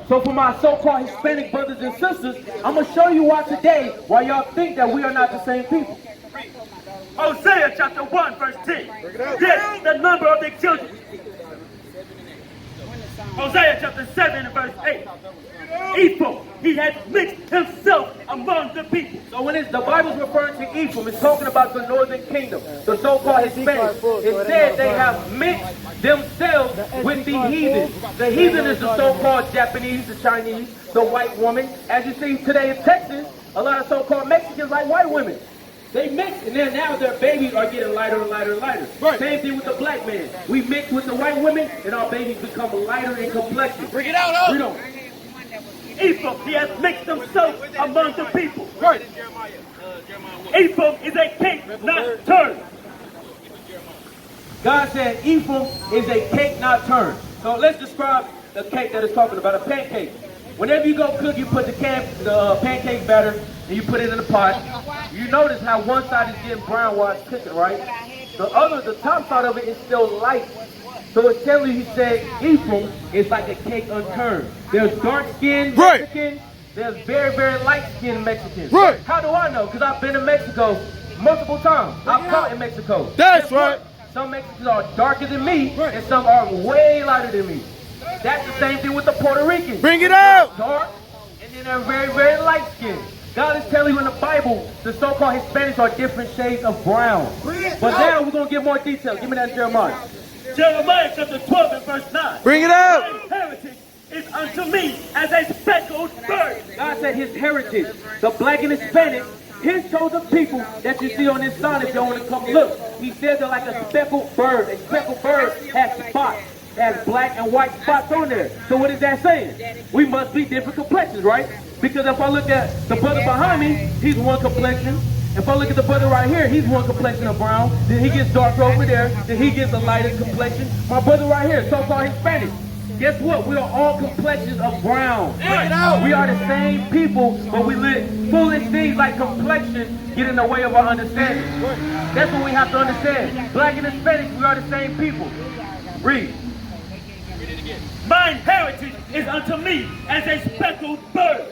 So for my so-called Hispanic brothers and sisters, I'm going to show you why today, why y'all think that we are not the same people. Hosea chapter 1 verse 10. Yes, the number of the children. Hosea chapter 7 and verse 8. Ephraim, he has mixed himself among the people. So when the Bible's referring to Ephraim, it's talking about the northern kingdom, the so-called Hispanics. It said they have mixed themselves with the heathen. The heathen is the so-called Japanese, the Chinese, the white woman. As you see today in Texas, a lot of so-called Mexicans like white women. They mix, and then now their babies are getting lighter and lighter and lighter. Right. Same thing with the black man. We mix with the white women, and our babies become lighter in complexion. Bring it out, huh? Ephraim, he has mixed himself among the people. Right. Ephraim is a cake not turned. God said Ephraim is a cake not turned. So let's describe the cake that it's talking about, a pancake. Whenever you go cook, you put the pancake batter and you put it in the pot. You notice how one side is getting brown while it's cooking, right? The top side of it is still light. So it's telling you, he said, Ephraim is like a cake unturned. There's dark-skinned Mexicans. There's very, very light-skinned Mexicans. Right. How do I know? Because I've been to Mexico multiple times. I've taught in Mexico. That's right. Some Mexicans are darker than me, and some are way lighter than me. That's the same thing with the Puerto Ricans. Bring it out. Dark, and then they're very, very light-skinned. God is telling you in the Bible, the so-called Hispanics are different shades of brown. But now we're going to get more detail. Give me that Jeremiah. Jeremiah chapter 12 and verse 9. Bring it out. My heritage is unto me as a speckled bird. God said his heritage, the black and Hispanic, his chosen people that you see on this sign, if you want to come look. He said they're like a speckled bird. A speckled bird has spots. Has black and white spots on there. So what is that saying? We must be different complexions, right? Because if I look at the brother behind me, he's one complexion. If I look at the brother right here, he's one complexion of brown. Then he gets darker over there. Then he gets a lighter complexion. My brother right here, so-called Hispanic. Guess what? We are all complexions of brown. We are the same people, but we let foolish things like complexion get in the way of our understanding. That's what we have to understand. Black and Hispanic, we are the same people. Read. Mine heritage is unto me as a speckled bird.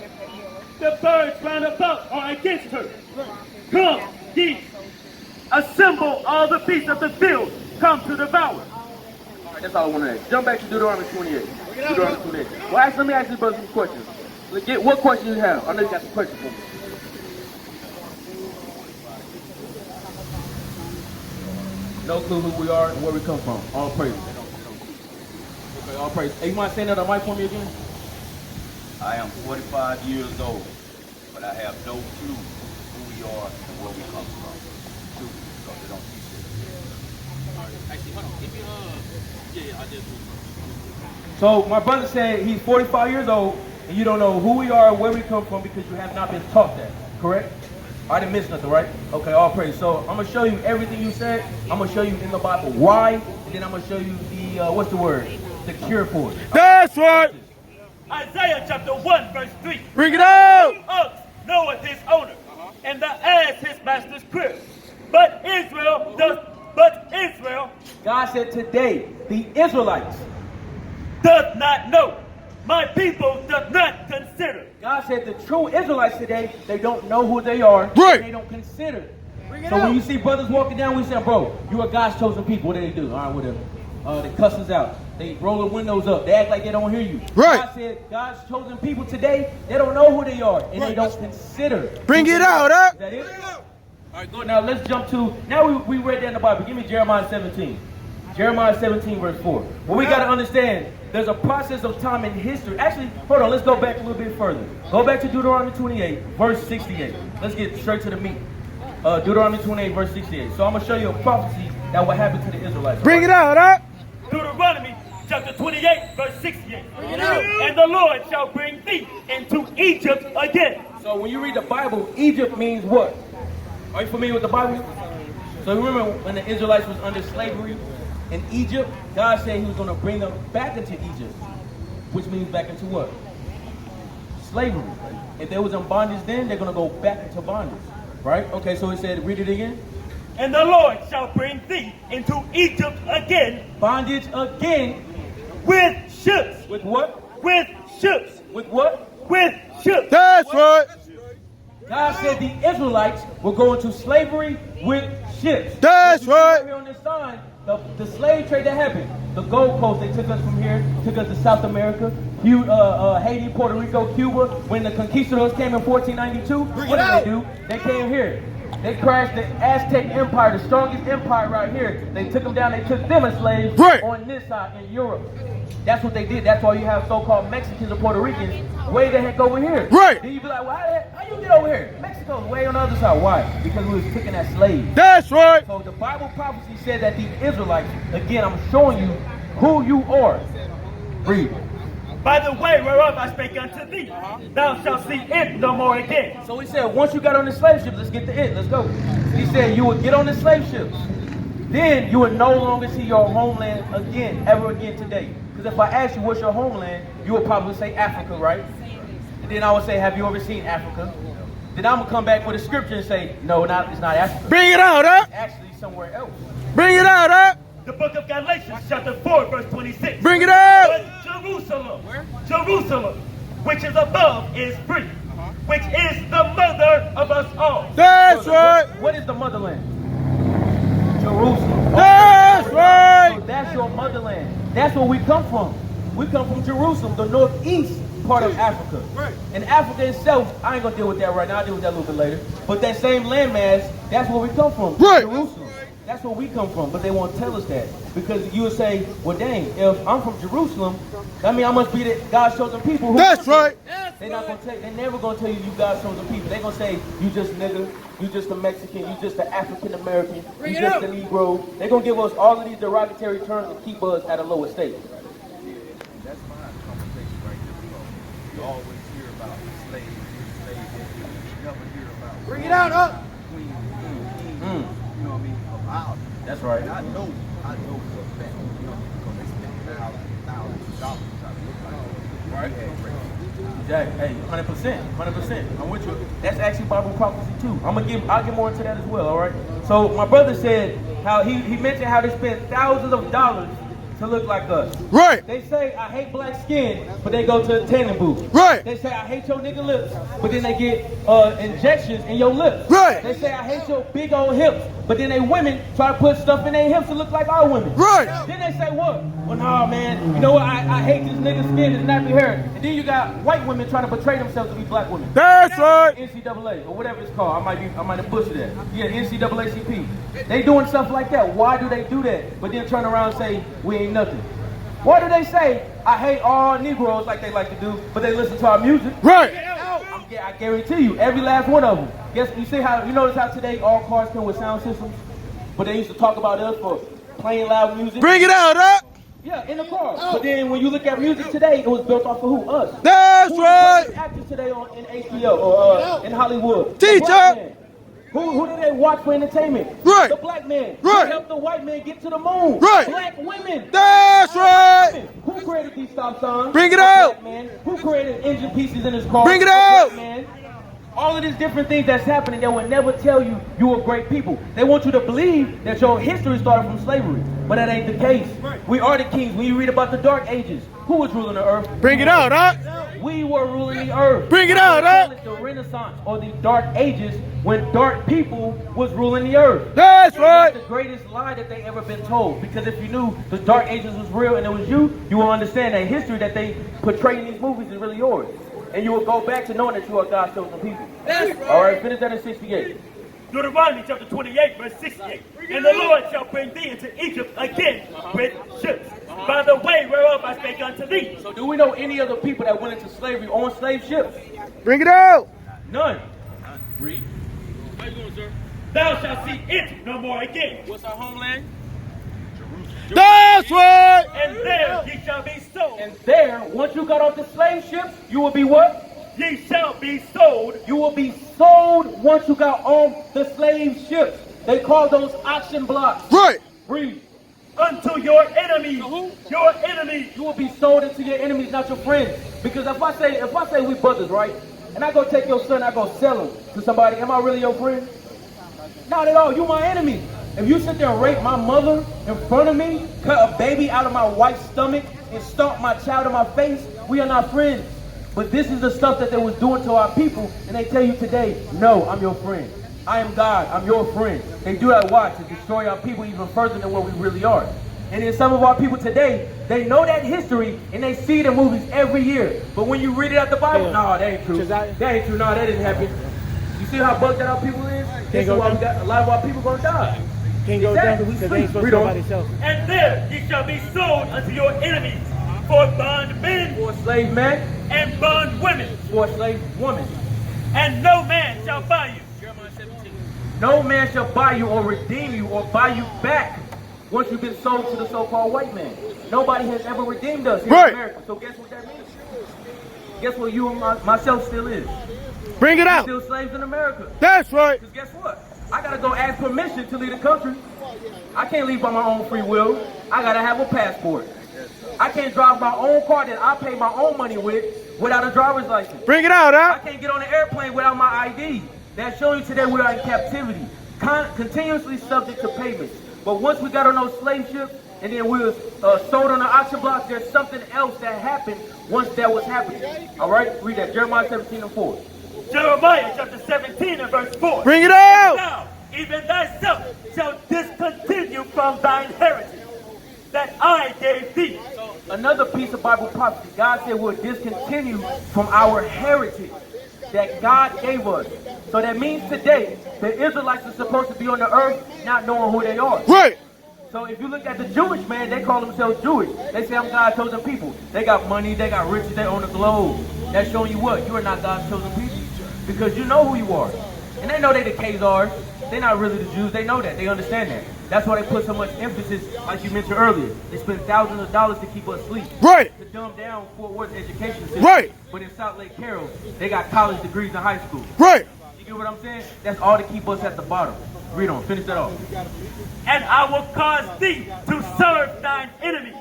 The birds round about are against her. Come, ye, assemble all the beasts of the field, come to devour. All right, that's all I want to ask. Jump back to Deuteronomy 28. Deuteronomy 28. Well, let me ask you brothers some questions. What questions you have? I know you got some questions for me. No clue who we are and where we come from. All praise. Okay, all praise. Hey, you mind saying that on mic for me again? I am 45 years old, but I have no clue who we are and where we come from. Because they don't teach it. Actually, hold on. Give me I did. So my brother said he's 45 years old and you don't know who we are and where we come from because you have not been taught that, correct? I didn't miss nothing, right? Okay, all praise. So I'm going to show you everything you said. I'm going to show you in the Bible why, and then I'm going to show you the, what's the word? The cure for it. That's right. Isaiah chapter 1 verse 3. Bring it out. The ox knoweth his owner, and the ass his master's crib. But Israel, God said today, the Israelites does not know. My people does not consider. God said the true Israelites today, they don't know who they are. Right. They don't consider. So when you see brothers walking down, we say, bro, you are God's chosen people. What do they do? All right, whatever. They cuss us out. They roll the windows up. They act like they don't hear you. Right. God said God's chosen people today, they don't know who they are. And they don't consider. Bring it out, huh? Is that it? All right, good. Now let's jump to, now we read that in the Bible. Give me Jeremiah 17. Jeremiah 17 verse 4. Well, we got to understand, there's a process of time in history. Actually, hold on, let's go back a little bit further. Go back to Deuteronomy 28, verse 68. Let's get straight to the meat. Deuteronomy 28, verse 68. So I'm going to show you a prophecy that will happen to the Israelites. Bring it out, huh? Deuteronomy chapter 28, verse 68. And the Lord shall bring thee into Egypt again. So when you read the Bible, Egypt means what? Are you familiar with the Bible? So remember when the Israelites was under slavery in Egypt, God said he was going to bring them back into Egypt, which means back into what? Slavery. If they was in bondage then, they're going to go back into bondage. Right? Okay, so it said, read it again. And the Lord shall bring thee into Egypt again. Bondage again. With ships. With what? With ships. With what? With ships. That's right. God said the Israelites will go into slavery with ships. That's What you see right. Here on this sign, the slave trade that happened. The Gold Coast, they took us from here, took us to South America, Haiti, Puerto Rico, Cuba. When the conquistadors came in 1492, what did they do? They came here. They crashed the Aztec Empire, the strongest empire right here. They took them down, they took them as slaves Right. on this side in Europe. That's what they did. That's why you have so-called Mexicans and Puerto Ricans way the heck over here. Right. Then you be like, well, how you get over here? Mexico's way on the other side. Why? Because we was taking as slaves. That's right. So the Bible prophecy said that the Israelites, again, I'm showing you who you are. Read. By the way whereof I spake unto thee, thou shalt see it no more again. So he said, once you got on the slave ship, let's get to it. Let's go. He said you would get on the slave ships. Then you would no longer see your homeland again, ever again today. Because if I ask you what's your homeland, you would probably say Africa, right? And then I would say, have you ever seen Africa? Then I'm going to come back with a scripture and say, no, it's not Africa. Bring it out, huh? It's actually somewhere else. Bring it out, huh? The book of Galatians, chapter 4, verse 26. Bring it out. But Jerusalem, Jerusalem, which is above, is free, which is the mother of us all. That's So right. What is the motherland? Jerusalem. That's right. So that's your motherland. That's where we come from. We come from Jerusalem, the northeast part of Africa. Right. And Africa itself, I ain't gonna deal with that right now. I'll deal with that a little bit later. But that same landmass, that's where we come from. Right. Jerusalem. That's where we come from. But they won't tell us that because you would say, well, dang, if I'm from Jerusalem, that means I must be the God's chosen people. That's right. They're not gonna tell. They're never gonna tell you God's chosen people. They're gonna say you just nigga, you just a Mexican, you just an African American, you just a Negro. They're gonna give us all of these derogatory terms to keep us at a lower state. That's fine conversation right there. You always hear about slaves, you never hear about Bring it out, huh? queens, kings, you know what I mean, of ours. That's right. And I know for a fact, you know, because they spend thousands of dollars trying to look like Right. we had race. Exactly. Hey, 100%, 100%. I'm with you. That's actually Bible prophecy too. I'll get more into that as well. All right. So my brother said how he mentioned how they spend thousands of dollars to look like us. Right. They say I hate black skin, but they go to a tanning booth. Right. They say I hate your nigga lips, but then they get injections in your lips. Right. They say I hate your big old hips, but then they women try to put stuff in their hips to look like our women. Right. Then they say what? Well, nah, man. You know what? I hate this nigga's skin, his nappy hair. And then you got white women trying to portray themselves to be black women. That's right. NCAA or whatever it's called. I might have butchered that. Yeah, NCAACP. They doing stuff like that. Why do they do that? But then turn around and say we ain't nothing. Why do they say I hate all Negroes like they like to do, but they listen to our music? Right. I guarantee you, every last one of them. Guess you see how you notice how today all cars come with sound systems, but they used to talk about us for playing loud music. Bring it out, huh? Yeah, in the car. But then when you look at music today, it was built off of who? Us. That's Who right. the actors today in HBO or in Hollywood? Teacher. The black man. Who do they watch for entertainment? Right. The black man. Right. Who helped the white man get to the moon? Right. Black women. That's right. Who created these stop signs? Bring it A out. black man. Who created engine pieces in his car? Bring it A out. black man. All of these different things that's happening, they will never tell you you are great people. They want you to believe that your history started from slavery, but that ain't the case. We are the kings. When you read about the Dark Ages, who was ruling the earth? Bring it out, huh? We were ruling the earth. Bring it out, They huh? call it the Renaissance or the Dark Ages when dark people was ruling the earth. That's right. That's the greatest lie that they ever been told. Because if you knew the Dark Ages was real and it was you will understand that history that they portray in these movies is really yours. And you will go back to knowing that you are God's chosen people. All right, finish that in 68. Deuteronomy chapter 28, verse 68. And the Lord shall bring thee into Egypt again with ships, by the way whereof I spake unto thee. So do we know any other people that went into slavery on slave ships? Bring it out. None. Read. How you doing, sir? Thou shalt see it no more again. What's our homeland? That's right. And there ye shall be sold. And there, once you got off the slave ships, you will be what? Ye shall be sold. You will be sold once you got off the slave ships. They call those auction blocks. Right. Read. Unto your enemies. Your enemies. You will be sold into your enemies, not your friends. Because if I say we brothers, right? And I go take your son, I go sell him to somebody, am I really your friend? Not at all. You my enemy. If you sit there and rape my mother in front of me, cut a baby out of my wife's stomach, and stomp my child in my face, we are not friends. But this is the stuff that they was doing to our people, and they tell you today, no, I'm your friend. I am God, I'm your friend. They do that, why? To destroy our people even further than what we really are. And then some of our people today, they know that history, and they see the movies every year. But when you read it out the Bible, no, that ain't true. That ain't true, no, that didn't happen. You see how bugged out our people is? This is why we got a lot of our people gonna die. Can't go Exactly, down we because they ain't sleep. supposed to go by themselves. And there ye shall be sold unto your enemies for bondmen For slave men, and bondwomen, for slave women. and no man shall buy you. No man shall buy you or redeem you or buy you back once you've been sold to the so-called white man. Nobody has ever redeemed us here Right. in America. So guess what that means? Guess what you and myself still is? Bring it out. Still slaves in America. That's right. Because guess what? I gotta go ask permission to leave the country. I can't leave by my own free will. I gotta have a passport. I can't drive my own car that I pay my own money with without a driver's license. Bring it out, I huh? can't get on an airplane without my ID. That's showing you today we are in captivity, continuously subject to payments. But once we got on those slave ships and then we was sold on the auction block, there's something else that happened once that was happening. All right, read that, Jeremiah 17:4. Jeremiah chapter 17 and verse 4. Bring it out. Thou, even thyself, shall discontinue from thine heritage that I gave thee. Another piece of Bible prophecy, God said we'll discontinue from our heritage that God gave us. So that means today, the Israelites are supposed to be on the earth not knowing who they are. Right. So if you look at the Jewish man, they call themselves Jewish. They say, I'm God's chosen people. They got money, they got riches, they own the globe. That's showing you what? You are not God's chosen people. Because you know who you are. And they know they the Khazars. They're not really the Jews. They know that. They understand that. That's why they put so much emphasis, like you mentioned earlier. They spend thousands of dollars to keep us asleep. Right. To dumb down Fort Worth education system. Right. But in South Lake Carroll, they got college degrees in high school. Right. You get what I'm saying? That's all to keep us at the bottom. Read on. Finish that off. And I will cause thee to serve thine enemies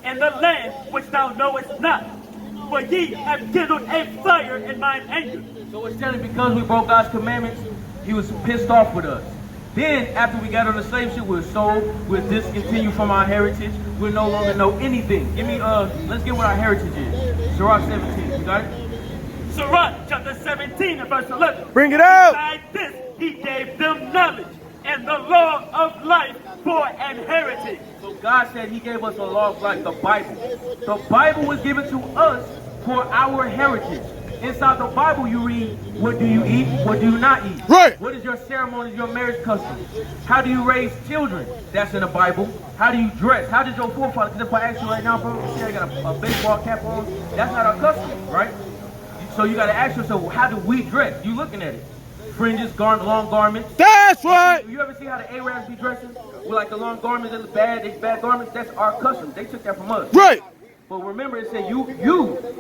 in the land which thou knowest not. For ye have kindled a fire in mine anger. So it's telling because we broke God's commandments, he was pissed off with us. Then, after we got on the slave ship, we're sold, we're discontinued from our heritage, we'll no longer know anything. Let's get what our heritage is. Sirach 17, you got it? Sirach chapter 17 and verse 11. Bring it out. Besides this, he gave them knowledge and the law of life for an heritage. So God said he gave us a law of life, the Bible. The Bible was given to us for our heritage. Inside the Bible you read, what do you eat, what do you not eat? Right. What is your ceremonies, your marriage customs? How do you raise children? That's in the Bible. How do you dress? How did your forefathers, if I ask you right now, bro, you see I got a baseball cap on, that's not our custom, right? So you got to ask yourself, how do we dress? You looking at it. Fringes, long garments. That's right. You ever see how the Arabs be dressing? With like the long garments and the bad garments? That's our custom. They took that from us. Right. But remember, it said you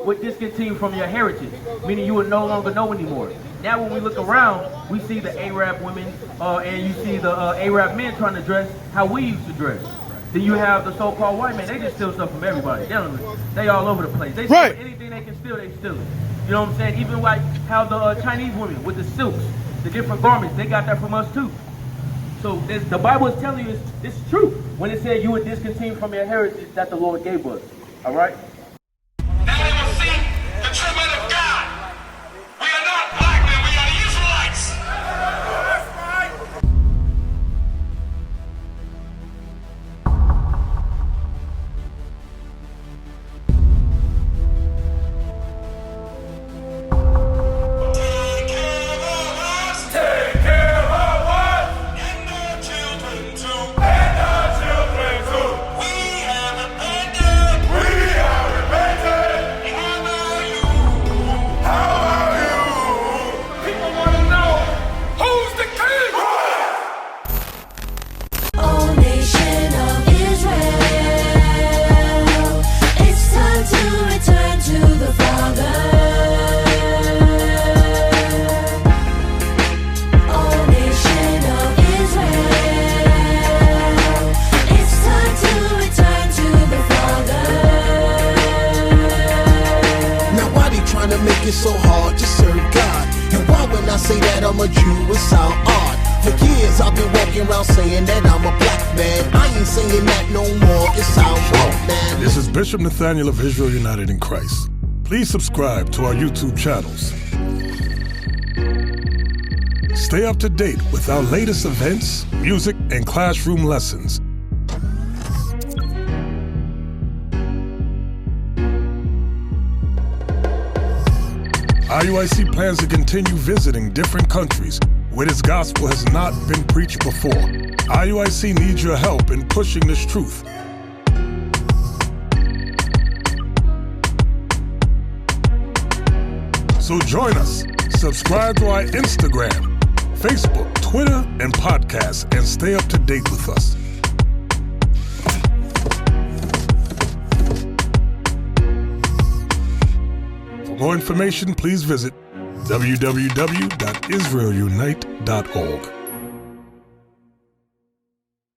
would discontinue from your heritage, meaning you would no longer know anymore. Now when we look around, we see the Arab women and you see the Arab men trying to dress how we used to dress. Then you have the so-called white men. They just steal stuff from everybody. They all over the place. They steal anything they can steal, they steal it. You know what I'm saying? Even like how the Chinese women with the silks, the different garments, they got that from us too. So the Bible is telling you this is true when it said you would discontinue from your heritage that the Lord gave us. All right? Now they will see the true men of God. We are not black men, we are the Israelites. Take care of us. Take care of us. And our children too. And our children too. We have abandoned. We have repented. How are you? How are you? People want to know who's the king. O nation of Israel, it's time to return to the Father. O nation of Israel, it's time to return to the Father. Now why they trying to make it so hard to serve God? And why when I say that I'm a Jew it sound odd? For years I've been walking around saying that I'm a black man. I ain't saying that no more, it sounds wrong, man. This is Bishop Nathaniel of Israel United in Christ. Please subscribe to our YouTube channels. Stay up to date with our latest events, music, and classroom lessons. IUIC plans to continue visiting different countries where this gospel has not been preached before. IUIC needs your help in pushing this truth. So join us. Subscribe to our Instagram, Facebook, Twitter, and podcasts, and stay up to date with us. For more information, please visit www.israelunite.org.